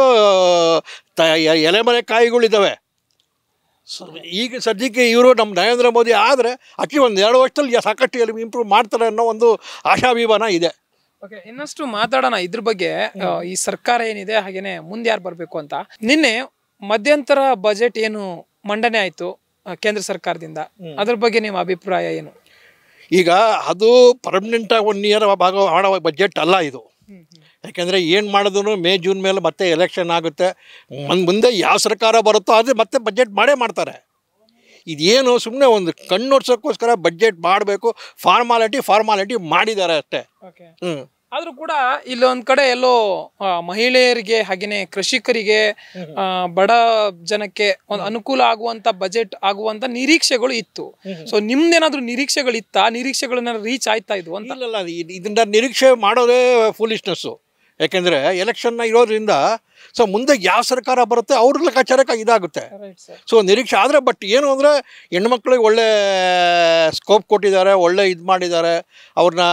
ಎಲೆಮರೆ ಕಾಯಿಗಳಿದ್ದಾವೆ. ಈಗ ಸದ್ಯಕ್ಕೆ ಇವರು ನಮ್ಮ ನರೇಂದ್ರ ಮೋದಿ ಆದರೆ ಅಕ್ಕಿ ಒಂದು 2 ವರ್ಷದಲ್ಲಿ ಸಾಕಷ್ಟು ಇಂಪ್ರೂವ್ ಮಾಡ್ತಾರೆ ಅನ್ನೋ ಒಂದು ಆಶಾಭಿಮಾನ ಇದೆ. ಓಕೆ, ಇನ್ನಷ್ಟು ಮಾತಾಡೋಣ ಇದ್ರ ಬಗ್ಗೆ. ಈ ಸರ್ಕಾರ ಏನಿದೆ ಹಾಗೇನೆ ಮುಂದೆ ಯಾರು ಬರಬೇಕು ಅಂತ. ನಿನ್ನೆ ಮಧ್ಯಂತರ ಬಜೆಟ್ ಏನು ಮಂಡನೆ ಆಯ್ತು ಕೇಂದ್ರ ಸರ್ಕಾರದಿಂದ, ಅದ್ರ ಬಗ್ಗೆ ನಿಮ್ಮ ಅಭಿಪ್ರಾಯ ಏನು? ಈಗ ಅದು ಪರ್ಮನೆಂಟ್ 1 ಇಯರ್ ಮಾಡೋ ಬಜೆಟ್ ಅಲ್ಲ ಇದು. ಯಾಕೆಂದರೆ ಏನು ಮಾಡಿದ್ರು ಮೇ ಜೂನ್ ಮೇಲೆ ಮತ್ತೆ ಎಲೆಕ್ಷನ್ ಆಗುತ್ತೆ. ಮುಂದೆ ಯಾವ ಸರ್ಕಾರ ಬರುತ್ತೋ ಅದು ಮತ್ತೆ ಬಜೆಟ್ ಮಾಡೇ ಮಾಡ್ತಾರೆ. ಇದೇನು ಸುಮ್ಮನೆ ಒಂದು ಕಣ್ಣೋಡ್ಸೋಕ್ಕೋಸ್ಕರ ಬಜೆಟ್ ಮಾಡಬೇಕು, ಫಾರ್ಮಾಲಿಟಿ ಮಾಡಿದ್ದಾರೆ ಅಷ್ಟೇ. ಆದ್ರೂ ಕೂಡ ಇಲ್ಲೊಂದ್ ಕಡೆ ಎಲ್ಲೋ ಮಹಿಳೆಯರಿಗೆ ಹಾಗೇನೆ ಕೃಷಿಕರಿಗೆ ಬಡ ಜನಕ್ಕೆ ಒಂದು ಅನುಕೂಲ ಆಗುವಂತ ಬಜೆಟ್ ಆಗುವಂತ ನಿರೀಕ್ಷೆಗಳು ಇತ್ತು. ಸೊ ನಿಮ್ದೇನಾದ್ರೂ ನಿರೀಕ್ಷೆಗಳಿತ್ತಾ? ನಿರೀಕ್ಷೆಗಳನ್ನ ರೀಚ್ ಆಯ್ತಾ ಇದು ಅಂತ? ಇಲ್ಲ, ಇದನ್ನ ನಿರೀಕ್ಷೆ ಮಾಡೋದೇ ಫೂಲಿಶ್ನೆಸ್ಸು. ಯಾಕೆಂದರೆ ಎಲೆಕ್ಷನ್ನ ಇರೋದ್ರಿಂದ ಸೊ ಮುಂದೆ ಯಾವ ಸರ್ಕಾರ ಬರುತ್ತೆ ಅವ್ರ ಲೆಕ್ಕಾಚಾರಕ್ಕೆ ಇದಾಗುತ್ತೆ. ಸೊ ನಿರೀಕ್ಷೆ ಆದರೆ ಬಟ್ ಏನು ಅಂದರೆ ಹೆಣ್ಮಕ್ಳಿಗೆ ಒಳ್ಳೆ ಸ್ಕೋಪ್ ಕೊಟ್ಟಿದ್ದಾರೆ, ಒಳ್ಳೆ ಇದು ಮಾಡಿದ್ದಾರೆ. ಅವ್ರನ್ನ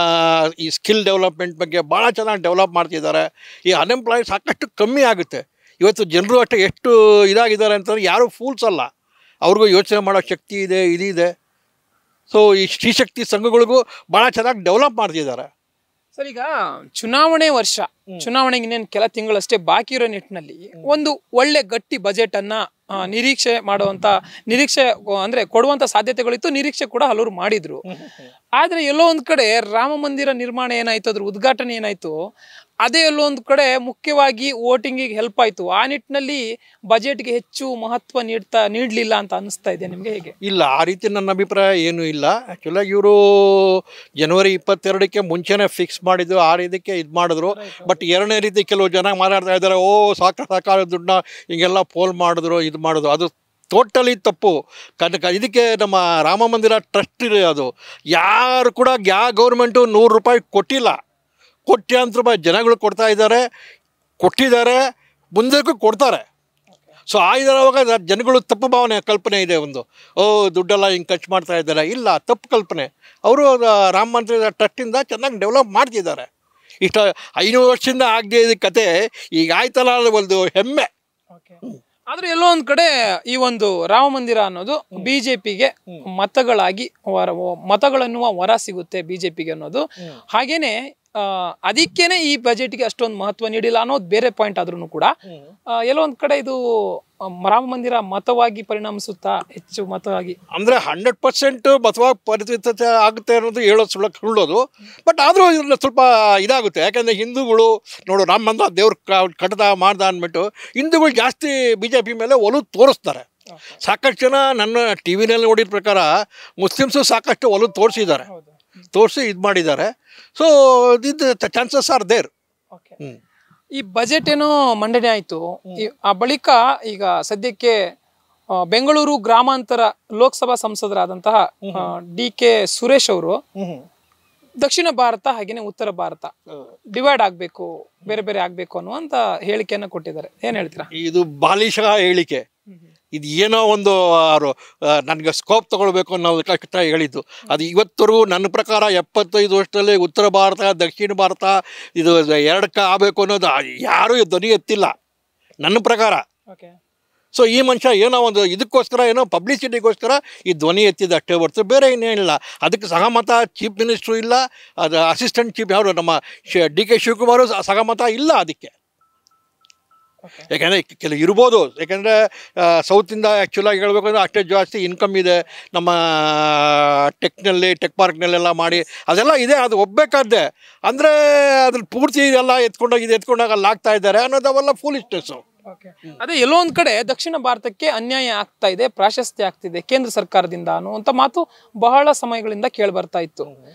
ಈ ಸ್ಕಿಲ್ ಡೆವಲಪ್ಮೆಂಟ್ ಬಗ್ಗೆ ಭಾಳ ಚೆನ್ನಾಗಿ ಡೆವಲಪ್ ಮಾಡ್ತಿದ್ದಾರೆ. ಈ ಅನ್ಎಂಪ್ಲಾಯ್ಡ್ ಸಾಕಷ್ಟು ಕಮ್ಮಿ ಆಗುತ್ತೆ. ಇವತ್ತು ಜನರು ಅಷ್ಟೇ ಎಷ್ಟು ಇದಾಗಿದ್ದಾರೆ ಅಂತಂದರೆ ಯಾರೂ ಫೂಲ್ಸ್ ಅಲ್ಲ, ಅವ್ರಿಗೂ ಯೋಚನೆ ಮಾಡೋ ಶಕ್ತಿ ಇದೆ, ಇದಿದೆ. ಸೊ ಈ ಸ್ತ್ರೀಶಕ್ತಿ ಸಂಘಗಳಿಗೂ ಭಾಳ ಚೆನ್ನಾಗಿ ಡೆವಲಪ್ ಮಾಡ್ತಿದ್ದಾರೆ. ಸರ್, ಈಗ ಚುನಾವಣೆ ವರ್ಷ, ಚುನಾವಣೆಗೆ ಇನ್ನೇನು ಕೆಲ ತಿಂಗಳಷ್ಟೇ ಬಾಕಿ ಇರೋ ನಿಟ್ಟಿನಲ್ಲಿ ಒಂದು ಒಳ್ಳೆ ಗಟ್ಟಿ ಬಜೆಟ್ ಅನ್ನ ನಿರೀಕ್ಷೆ ಮಾಡುವಂತ, ನಿರೀಕ್ಷೆ ಅಂದ್ರೆ ಕೊಡುವಂತ ಸಾಧ್ಯತೆಗಳಿತ್ತು, ನಿರೀಕ್ಷೆ ಕೂಡ ಹಲವರು ಮಾಡಿದ್ರು. ಆದ್ರೆ ಎಲ್ಲೋ ಒಂದ್ ಕಡೆ ರಾಮ ಮಂದಿರ ನಿರ್ಮಾಣ ಏನಾಯ್ತು, ಅದ್ರ ಉದ್ಘಾಟನೆ ಏನಾಯ್ತು, ಅದೇ ಎಲ್ಲೋ ಒಂದ್ ಕಡೆ ಮುಖ್ಯವಾಗಿ ವೋಟಿಂಗಿಗೆ ಹೆಲ್ಪ್ ಆಯ್ತು. ಆ ನಿಟ್ಟಿನಲ್ಲಿ ಬಜೆಟ್ಗೆ ಹೆಚ್ಚು ಮಹತ್ವ ನೀಡಲಿಲ್ಲ ಅಂತ ಅನಿಸ್ತಾ ಇದೆ ನಿಮ್ಗೆ, ಹೇಗೆ? ಇಲ್ಲ, ಆ ರೀತಿ ನನ್ನ ಅಭಿಪ್ರಾಯ ಏನೂ ಇಲ್ಲ. ಆ್ಯಕ್ಚುಲಾಗಿ ಇವರು ಜನವರಿ 22ಕ್ಕೆ ಮುಂಚೆನೇ ಫಿಕ್ಸ್ ಮಾಡಿದ್ರು, ಆ ರೀತಿಗೆ ಇದು ಮಾಡಿದ್ರು. ಬಟ್ ಎರಡನೇ ರೀತಿ ಕೆಲವು ಜನ ಮಾತಾಡ್ತಾ ಇದ್ದಾರೆ, ಸಾಕಾರ ದುಡ್ಡನ್ನ ಹಿಂಗೆಲ್ಲ ಪೋಲ್ ಮಾಡಿದ್ರು, ಇದು ಮಾಡಿದ್ರು. ಅದು ಟೋಟಲಿ ತಪ್ಪು. ಇದಕ್ಕೆ ನಮ್ಮ ರಾಮ ಮಂದಿರ ಟ್ರಸ್ಟ್ ಇದೆ, ಅದು ಯಾರು ಕೂಡ ಯಾವ ಗೌರ್ಮೆಂಟು 100 ರೂಪಾಯಿ ಕೊಟ್ಟಿಲ್ಲ. ಕೋಟ್ಯಾಂತರ ರೂಪಾಯಿ ಜನಗಳು ಕೊಡ್ತಾ ಇದ್ದಾರೆ, ಕೊಟ್ಟಿದ್ದಾರೆ, ಮುಂದಕ್ಕೂ ಕೊಡ್ತಾರೆ. ಸೊ ಅವಾಗ ಜನಗಳು ತಪ್ಪು ಭಾವನೆ ಕಲ್ಪನೆ ಇದೆ ಒಂದು, ದುಡ್ಡೆಲ್ಲ ಹಿಂಗೆ ಖರ್ಚು ಮಾಡ್ತಾ ಇದ್ದಾರೆ. ಇಲ್ಲ, ತಪ್ಪು ಕಲ್ಪನೆ. ಅವರು ರಾಮ ಮಂದಿರ ಟ್ರಸ್ಟಿಂದ ಚೆನ್ನಾಗಿ ಡೆವಲಪ್ ಮಾಡ್ತಿದ್ದಾರೆ. ಇಷ್ಟು 500 ವರ್ಷದಿಂದ ಆಗದೆ ಇದ್ದ ಕತೆ ಈಗ ಆಯ್ತಲ್ಲ, ಒಂದು ಹೆಮ್ಮೆ. ಆದ್ರೆ ಎಲ್ಲೋ ಒಂದ್ ಕಡೆ ಈ ಒಂದು ರಾಮ ಮಂದಿರ ಅನ್ನೋದು ಬಿಜೆಪಿಗೆ ಮತಗಳನ್ನುವ ವರ ಸಿಗುತ್ತೆ ಬಿಜೆಪಿಗೆ ಅನ್ನೋದು. ಹಾಗೇನೆ ಅದಕ್ಕೇನೆ ಈ ಬಜೆಟ್ಗೆ ಅಷ್ಟೊಂದು ಮಹತ್ವ ನೀಡಿಲ್ಲ ಅನ್ನೋದು ಬೇರೆ ಪಾಯಿಂಟ್ ಆದ್ರೂ ಕೂಡ ಎಲ್ಲೋ ಒಂದ್ ಕಡೆ ಇದು ರಾಮ ಮಂದಿರ ಮತವಾಗಿ ಪರಿಣಮಿಸುತ್ತಾ, ಹೆಚ್ಚು ಮತವಾಗಿ ಅಂದ್ರೆ 100% ಮತವಾಗಿ ಪರಿವರ್ತನೆ ಆಗುತ್ತೆ ಅನ್ನೋದು ಹೇಳೋದು ಸುಳ್ಳೋದು. ಬಟ್ ಆದ್ರೂ ಇದ್ರಲ್ಲಿ ಸ್ವಲ್ಪ ಇದಾಗುತ್ತೆ. ಯಾಕಂದ್ರೆ ಹಿಂದೂಗಳು ನೋಡು, ರಾಮ ಮಂದಿರ ದೇವ್ರ ಮಾಡ್ದ ಅಂದ್ಬಿಟ್ಟು ಹಿಂದೂಗಳು ಜಾಸ್ತಿ BJP ಮೇಲೆ ಒಲವು ತೋರಿಸ್ತಾರೆ. ಸಾಕಷ್ಟು ಜನ ನನ್ನ ಟಿವಿನಲ್ಲಿ ನೋಡಿದ ಪ್ರಕಾರ ಮುಸ್ಲಿಮ್ಸು ಸಾಕಷ್ಟು ಒಲವು ತೋರಿಸಿ ಇದು ಮಾಡಿದ್ದಾರೆ. So chances are there. ಈ ಬಜೆಟ್ ಏನೋ ಮಂಡನೆ ಆಯ್ತು, ಆ ಬಳಿಕ ಈಗ ಸದ್ಯಕ್ಕೆ ಬೆಂಗಳೂರು ಗ್ರಾಮಾಂತರ ಲೋಕಸಭಾ ಸಂಸದರಾದಂತಹ DK ಸುರೇಶ್ ಅವರು ದಕ್ಷಿಣ ಭಾರತ ಹಾಗೇನೆ ಉತ್ತರ ಭಾರತ ಡಿವೈಡ್ ಆಗ್ಬೇಕು, ಬೇರೆ ಬೇರೆ ಆಗ್ಬೇಕು ಅನ್ನುವಂತ ಹೇಳಿಕೆಯನ್ನ ಕೊಟ್ಟಿದ್ದಾರೆ. ಏನ್ ಹೇಳ್ತೀರಾ? ಇದು ಬಾಲಿಶ ಹೇಳಿಕೆ. ಇದು ಏನೋ ಒಂದು ನನಗೆ ಸ್ಕೋಪ್ ತಗೊಳ್ಬೇಕು ಅನ್ನೋದು ಕಷ್ಟ ಹೇಳಿದ್ದು. ಅದು ಇವತ್ತರೆಗೂ ನನ್ನ ಪ್ರಕಾರ 75 ವರ್ಷದಲ್ಲಿ ಉತ್ತರ ಭಾರತ ದಕ್ಷಿಣ ಭಾರತ ಇದು ಎರಡಕ್ಕೆ ಆಗಬೇಕು ಅನ್ನೋದು ಯಾರೂ ಧ್ವನಿ ಎತ್ತಿಲ್ಲ ನನ್ನ ಪ್ರಕಾರ. ಸೊ ಈ ಮನುಷ್ಯ ಏನೋ ಒಂದು ಇದಕ್ಕೋಸ್ಕರ, ಏನೋ ಪಬ್ಲಿಸಿಟಿಗೋಸ್ಕರ ಈ ಧ್ವನಿ ಎತ್ತಿದ ಅಷ್ಟೇ ಹೊರತು ಬೇರೆ ಇನ್ನೇನಿಲ್ಲ. ಅದಕ್ಕೆ ಸಹಮತ ಚೀಫ್ ಮಿನಿಸ್ಟ್ರು ಇಲ್ಲ, ಅದು ಅಸಿಸ್ಟೆಂಟ್ ಚೀಫ್ ಯಾರು ನಮ್ಮ DK ಶಿವಕುಮಾರ್ ಸಹಮತ ಇಲ್ಲ ಅದಕ್ಕೆ. ಯಾಕೆಂದರೆ ಕೆಲವು ಇರ್ಬೋದು, ಯಾಕೆಂದರೆ ಸೌತಿಂದ ಆ್ಯಕ್ಚುಲಾಗಿ ಹೇಳ್ಬೇಕಂದ್ರೆ ಅಷ್ಟೇ ಜಾಸ್ತಿ ಇನ್ಕಮ್ ಇದೆ ನಮ್ಮ ಟೆಕ್ ಪಾರ್ಕ್ನಲ್ಲೆಲ್ಲ ಮಾಡಿ ಅದೆಲ್ಲ ಇದೆ. ಅದು ಒಪ್ಪಬೇಕಾದ್ದೆ. ಅಂದರೆ ಅದ್ರಲ್ಲಿ ಪೂರ್ತಿ ಇದೆಲ್ಲ ಎತ್ಕೊಂಡೋಗಿ ಅಲ್ಲಿ ಆಗ್ತಾ ಇದ್ದಾರೆ ಅನ್ನೋದು ಅವೆಲ್ಲ ಫೂಲಿಶ್ನೆಸ್ಸು. ಅದೇ ಎಲ್ಲೋ ಒಂದ್ ಕಡೆ ದಕ್ಷಿಣ ಭಾರತಕ್ಕೆ ಅನ್ಯಾಯ ಆಗ್ತಾ ಇದೆ, ಪ್ರಾಶಸ್ತ್ಯ ಆಗ್ತಿದೆ ಕೇಂದ್ರ ಸರ್ಕಾರದಿಂದ ಅನ್ನುವಂತ ಮಾತು ಬಹಳ ಸಮಯಗಳಿಂದ ಕೇಳಿ ಬರ್ತಾ ಇತ್ತು.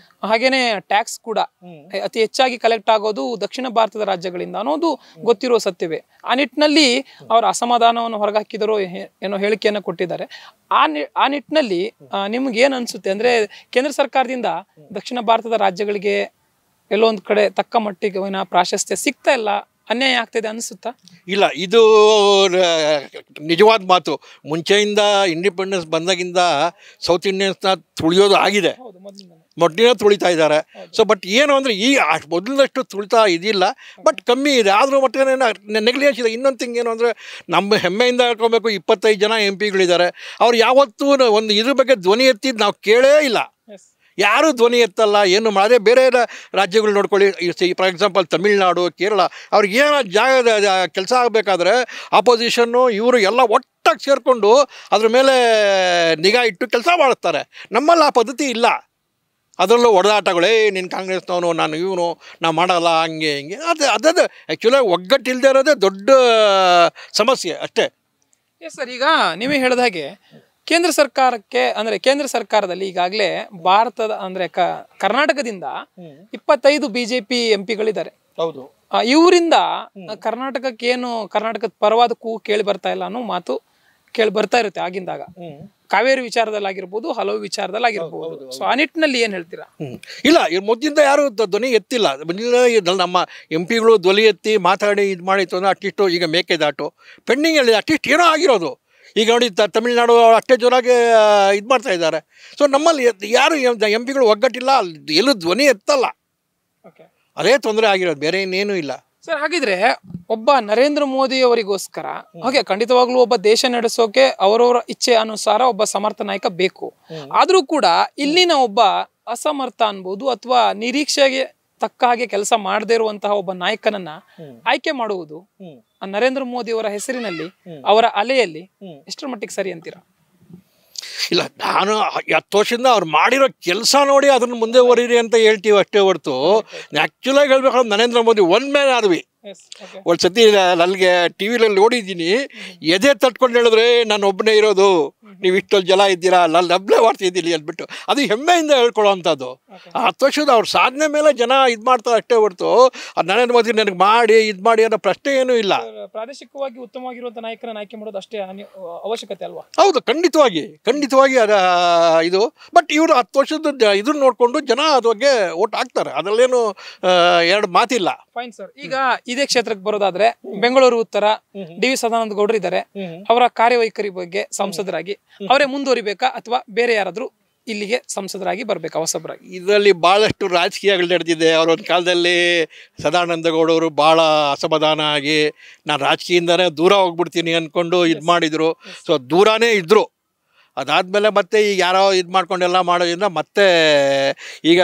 ಹಾಗೇನೆ ಟ್ಯಾಕ್ಸ್ ಕೂಡ ಅತಿ ಹೆಚ್ಚಾಗಿ ಕಲೆಕ್ಟ್ ಆಗೋದು ದಕ್ಷಿಣ ಭಾರತದ ರಾಜ್ಯಗಳಿಂದ ಅನ್ನೋದು ಗೊತ್ತಿರುವ ಸತ್ಯವೇ. ಆ ನಿಟ್ಟಿನಲ್ಲಿ ಅವರ ಅಸಮಾಧಾನವನ್ನು ಹೊರಗಾಕಿದರು ಏನೋ ಹೇಳಿಕೆಯನ್ನು ಕೊಟ್ಟಿದ್ದಾರೆ. ಆ ನಿಟ್ಟಿನಲ್ಲಿ ನಿಮ್ಗೆ ಏನ್ ಅನ್ಸುತ್ತೆ? ಅಂದ್ರೆ ಕೇಂದ್ರ ಸರ್ಕಾರದಿಂದ ದಕ್ಷಿಣ ಭಾರತದ ರಾಜ್ಯಗಳಿಗೆ ಎಲ್ಲೋ ಒಂದ್ ಕಡೆ ತಕ್ಕ ಮಟ್ಟಿಗೆ ಪ್ರಾಶಸ್ತ್ಯ ಸಿಗ್ತಾ ಇಲ್ಲ, ಅನ್ಯಾಯ ಆಗ್ತಿದೆ ಅನಿಸುತ್ತಾ? ಇಲ್ಲ, ಇದು ನಿಜವಾದ ಮಾತು. ಮುಂಚೆಯಿಂದ ಇಂಡಿಪೆಂಡೆನ್ಸ್ ಬಂದಾಗಿಂದ ಸೌತ್ ಇಂಡಿಯನ್ಸ್ನ ತುಳಿಯೋದು ಆಗಿದೆ, ಮೊದಲಿನ ತುಳಿತಾ ಇದ್ದಾರೆ. ಸೊ ಬಟ್ ಏನು ಅಂದರೆ ಈ ಮೊದಲಿನಷ್ಟು ತುಳಿತಾ ಇದಿಲ್ಲ, ಬಟ್ ಕಮ್ಮಿ ಇದೆ. ಆದರೂ ಮತ್ತೆ ನೆಗ್ಲಿಜೆನ್ಸ್ ಇದೆ. ಇನ್ನೊಂದು ಥಿಂಗ್ ಏನು ಅಂದರೆ, ನಮ್ಮ ಹೆಮ್ಮೆಯಿಂದ ಹೇಳ್ಕೊಬೇಕು, 25 ಜನ MP ಗಳಿದ್ದಾರೆ. ಅವ್ರು ಯಾವತ್ತೂ ಒಂದು ಇದ್ರ ಬಗ್ಗೆ ಧ್ವನಿ ಎತ್ತಿದ್ದು ನಾವು ಕೇಳೇ ಇಲ್ಲ. ಯಾರೂ ಧ್ವನಿ ಎತ್ತಲ್ಲ, ಏನು ಮಾಡದೆ. ಬೇರೆ ರಾಜ್ಯಗಳು ನೋಡ್ಕೊಳ್ಳಿ, ಫಾರ್ ಎಕ್ಸಾಂಪಲ್ ತಮಿಳ್ನಾಡು, ಕೇರಳ, ಅವ್ರಿಗೆ ಏನೋ ಜಾಗದ ಕೆಲಸ ಆಗಬೇಕಾದ್ರೆ ಆಪೋಸಿಷನ್ನು ಇವರು ಎಲ್ಲ ಒಟ್ಟಾಗಿ ಸೇರಿಕೊಂಡು ಅದ್ರ ಮೇಲೆ ನಿಗಾ ಇಟ್ಟು ಕೆಲಸ ಮಾಡಿಸ್ತಾರೆ. ನಮ್ಮಲ್ಲಿ ಆ ಪದ್ಧತಿ ಇಲ್ಲ. ಅದರಲ್ಲೂ ಹೊಡೆದಾಟಗಳೇ, ನೀನು ಕಾಂಗ್ರೆಸ್ನವನು, ನಾನು ಇವನು, ನಾವು ಮಾಡಲ್ಲ, ಹಂಗೆ ಹಿಂಗೆ. ಅದೇ ಆ್ಯಕ್ಚುಲಾಗಿ ಒಗ್ಗಟ್ಟಿಲ್ಲದೆ ಇರೋದೇ ದೊಡ್ಡ ಸಮಸ್ಯೆ ಅಷ್ಟೇ. ಎಸ್ ಸರ್, ಈಗ ನೀವೇ ಹೇಳಿದ ಹಾಗೆ ಕೇಂದ್ರ ಸರ್ಕಾರಕ್ಕೆ ಅಂದ್ರೆ ಕೇಂದ್ರ ಸರ್ಕಾರದಲ್ಲಿ ಈಗಾಗಲೇ ಭಾರತದ ಅಂದ್ರೆ ಕರ್ನಾಟಕದಿಂದ 25 BJP MP ಗಳಿದ್ದಾರೆ. ಹೌದು. ಇವರಿಂದ ಕರ್ನಾಟಕಕ್ಕೆ ಏನು ಕರ್ನಾಟಕದ ಪರವಾದ ಕೂಗು ಕೇಳಿ ಬರ್ತಾ ಇಲ್ಲ ಅನ್ನೋ ಮಾತು ಕೇಳಿ ಬರ್ತಾ ಇರುತ್ತೆ ಆಗಿಂದಾಗ. ಕಾವೇರಿ ವಿಚಾರದಲ್ಲಾಗಿರ್ಬೋದು, ಹಲವು ವಿಚಾರದಲ್ಲಾಗಿರ್ಬೋದು. ಸೊ ಆ ನಿಟ್ಟಿನಲ್ಲಿ ಏನ್ ಹೇಳ್ತೀರಾ? ಇಲ್ಲ, ಮೊದಲಿಂದ ಯಾರು ಧ್ವನಿ ಎತ್ತಿಲ್ಲ. ನಮ್ಮ MP ಗಳು ಧ್ವನಿ ಎತ್ತಿ ಮಾತಾಡಿ ಇದು ಮಾಡಿತ್ತು ಅಂದ್ರೆ ಅಟ್ಲೀಸ್ಟು ಈಗ ಮೇಕೆದಾಟು ಪೆಂಡಿಂಗ್ ಹೇಳಿದೆ, ಅಟ್ಲೀಸ್ಟ್ ಏನೋ ಆಗಿರೋದು. ಈಗ ನೋಡಿ ತಮಿಳ್ನಾಡು ಅಷ್ಟೇ ಜೋರಾಗಿ ಇದು ಮಾಡ್ತಾ ಇದ್ದಾರೆ. ಸೊ ನಮ್ಮಲ್ಲಿ ಯಾರು MP ಒಗ್ಗಟ್ಟಿಲ್ಲ, ಎಲ್ಲೂ ಧ್ವನಿ ಎತ್ತಲ್ಲ. ಅದೇ ತೊಂದರೆ ಆಗಿರೋದು, ಬೇರೆ ಇನ್ನೇನು ಇಲ್ಲ ಸರ್. ಹಾಗಿದ್ರೆ ಒಬ್ಬ ನರೇಂದ್ರ ಮೋದಿ ಅವರಿಗೋಸ್ಕರ ಹಾಗೆ ಖಂಡಿತವಾಗ್ಲೂ ಒಬ್ಬ ದೇಶ ನಡೆಸೋಕೆ ಅವರವರ ಇಚ್ಛೆ ಅನುಸಾರ ಒಬ್ಬ ಸಮರ್ಥ ನಾಯಕ ಬೇಕು. ಆದ್ರೂ ಕೂಡ ಇಲ್ಲಿನ ಒಬ್ಬ ಅಸಮರ್ಥ ಅನ್ಬೋದು ಅಥವಾ ನಿರೀಕ್ಷೆಗೆ ತಕ್ಕ ಹಾಗೆ ಕೆಲಸ ಮಾಡದೇ ಇರುವಂತಹ ಒಬ್ಬ ನಾಯಕನನ್ನ ಆಯ್ಕೆ ಮಾಡುವುದು ನರೇಂದ್ರ ಮೋದಿ ಅವರ ಹೆಸರಿನಲ್ಲಿ, ಅವರ ಅಲೆಯಲ್ಲಿ ಎಷ್ಟರ ಮಟ್ಟಿಗೆ ಸರಿ ಅಂತೀರಾ? ಇಲ್ಲ, ನಾನು 10 ವರ್ಷದಿಂದ ಅವ್ರು ಮಾಡಿರೋ ಕೆಲಸ ನೋಡಿ ಅದನ್ನು ಮುಂದೆ ಹೊರೀರಿ ಅಂತ ಹೇಳ್ತೀವಿ ಅಷ್ಟೇ ಹೊರತು, ಆ್ಯಕ್ಚುಲಾಗಿ ಹೇಳ್ಬೇಕಾದ್ರೆ Narendra Modi one man army. ಒಂದು ಸತಿ ನನಗೆ TV ನಲ್ಲಿ ನೋಡಿದ್ದೀನಿ, ಎದೆ ತಟ್ಕೊಂಡು ಹೇಳಿದ್ರೆ ನಾನು ಒಬ್ಬನೇ ಇರೋದು, ನೀವು ಇಷ್ಟೊಂದು ಜನ ಇದ್ದೀರಾ, ಲಬ್ಲೆ ಮಾಡ್ತಿದ್ದೀರಿ ಅಂದ್ಬಿಟ್ಟು ಅದು ಹೆಮ್ಮೆಯಿಂದ ಹೇಳ್ಕೊಳ್ಳೋವಂಥದ್ದು. 10 ವರ್ಷದ ಅವ್ರ ಸಾಧನೆ ಮೇಲೆ ಜನ ಇದು ಮಾಡ್ತಾರೆ ಅಷ್ಟೇ ಹೊರತು ನರೇಂದ್ರ ಮೋದಿ ನನಗೆ ಮಾಡಿ ಇದು ಮಾಡಿ ಅನ್ನೋ ಪ್ರಶ್ನೆ ಏನೂ ಇಲ್ಲ. ಪ್ರಾದೇಶಿಕವಾಗಿ ಉತ್ತಮವಾಗಿರುವಂಥ ನಾಯಕರನ್ನ ಆಯ್ಕೆ ಮಾಡೋದು ಅಷ್ಟೇ ಅವಶ್ಯಕತೆ ಅಲ್ವಾ? ಹೌದು, ಖಂಡಿತವಾಗಿ ಅದ ಇದು. ಬಟ್ ಇವರು 10 ವರ್ಷದ ಇದನ್ನ ನೋಡಿಕೊಂಡು ಜನ ಅದ್ರ ಬಗ್ಗೆ ಓಟ್ ಹಾಕ್ತಾರೆ, ಅದರಲ್ಲೇನು ಎರಡು ಮಾತಿಲ್ಲ. Fine sir. ಈಗ ಇದೇ ಕ್ಷೇತ್ರಕ್ಕೆ ಬರೋದಾದ್ರೆ ಬೆಂಗಳೂರು ಉತ್ತರ ಡಿ.ವಿ. ಸದಾನಂದ ಗೌಡರು ಇದ್ದಾರೆ. ಅವರ ಕಾರ್ಯವೈಖರಿ ಬಗ್ಗೆ ಸಂಸದರಾಗಿ ಅವರೇ ಮುಂದುವರಿಬೇಕಾ ಅಥವಾ ಬೇರೆ ಯಾರಾದ್ರೂ ಇಲ್ಲಿಗೆ ಸಂಸದರಾಗಿ ಬರ್ಬೇಕಾ ಹೊಸಬ್ರಾಗಿ? ಇದರಲ್ಲಿ ಭಾಳಷ್ಟು ರಾಜಕೀಯಗಳು ನಡೆದಿದೆ. ಅವರೊಂದು ಕಾಲದಲ್ಲಿ ಸದಾನಂದ ಗೌಡವರು ಭಾಳ ಅಸಮಾಧಾನ ಆಗಿ ನಾನು ರಾಜಕೀಯದಿಂದನೇ ದೂರ ಹೋಗ್ಬಿಡ್ತೀನಿ ಅಂದ್ಕೊಂಡು ಇದು ಮಾಡಿದರು. ಸೊ ದೂರನೇ ಇದ್ದರು. ಅದಾದಮೇಲೆ ಮತ್ತೆ ಈಗ ಯಾರೋ ಇದು ಮಾಡ್ಕೊಂಡೆಲ್ಲ ಮಾಡೋದ್ರಿಂದ ಮತ್ತೆ ಈಗ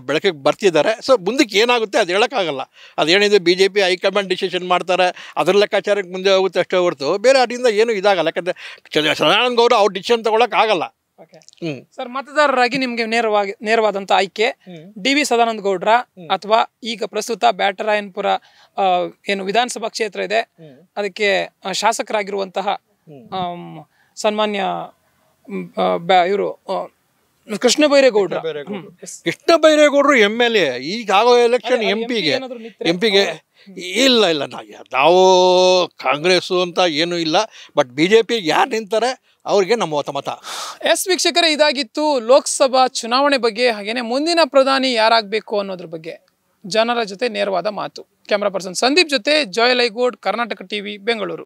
ಬೆಳಕಿಗೆ ಬರ್ತಿದ್ದಾರೆ. ಸೊ ಮುಂದಕ್ಕೆ ಏನಾಗುತ್ತೆ ಅದು ಹೇಳೋಕ್ಕಾಗಲ್ಲ. ಅದೇನಿದೆ BJP ಹೈಕಮಾಂಡ್ ಡಿಸಿಷನ್ ಮಾಡ್ತಾರೆ, ಅದರ ಲೆಕ್ಕಾಚಾರಕ್ಕೆ ಮುಂದೆ ಹೋಗುತ್ತೆ ಅಷ್ಟೇ ಹೊರತು ಬೇರೆ ಅದರಿಂದ ಏನೂ ಇದಾಗಲ್ಲ. ಯಾಕಂದರೆ ಸದಾನಂದ ಗೌಡ ಅವ್ರು ಡಿಸಿಷನ್ ತೊಗೊಳಕ್ಕಾಗಲ್ಲ. ಸರ್, ಮತದಾರರಾಗಿ ನಿಮ್ಗೆ ನೇರವಾದಂತ ಆಯ್ಕೆ ಡಿ.ವಿ. ಸದಾನಂದ ಗೌಡ್ರ ಅಥವಾ ಈಗ ಪ್ರಸ್ತುತ ಬ್ಯಾಟರಾಯನಪುರ ಏನು ವಿಧಾನಸಭಾ ಕ್ಷೇತ್ರ ಇದೆ ಅದಕ್ಕೆ ಶಾಸಕರಾಗಿರುವಂತಹ ಸನ್ಮಾನ್ಯ ಇವರು ಕೃಷ್ಣ ಬೈರೇಗೌಡರು MLA ಈಗ ಆಗೋ ಎಲೆಕ್ಷನ್ ಎಂಪಿಗೆ ಇಲ್ಲ ನಾವು ಕಾಂಗ್ರೆಸ್ಸು ಅಂತ ಏನೂ ಇಲ್ಲ. ಬಟ್ BJP ಯಾರು ನಿಂತಾರೆ ಅವ್ರಿಗೆ ನಮ್ಮ ಮತ. ವೀಕ್ಷಕರೇ, ಇದಾಗಿತ್ತು ಲೋಕಸಭಾ ಚುನಾವಣೆ ಬಗ್ಗೆ, ಹಾಗೇನೆ ಮುಂದಿನ ಪ್ರಧಾನಿ ಯಾರಾಗಬೇಕು ಅನ್ನೋದ್ರ ಬಗ್ಗೆ ಜನರ ಜೊತೆ ನೇರವಾದ ಮಾತು. ಕ್ಯಾಮರಾ ಪರ್ಸನ್ ಸಂದೀಪ್ ಜೊತೆ ಜೋಯಲ್ ಐಗೋಡ್, ಕರ್ನಾಟಕ ಟಿವಿ, ಬೆಂಗಳೂರು.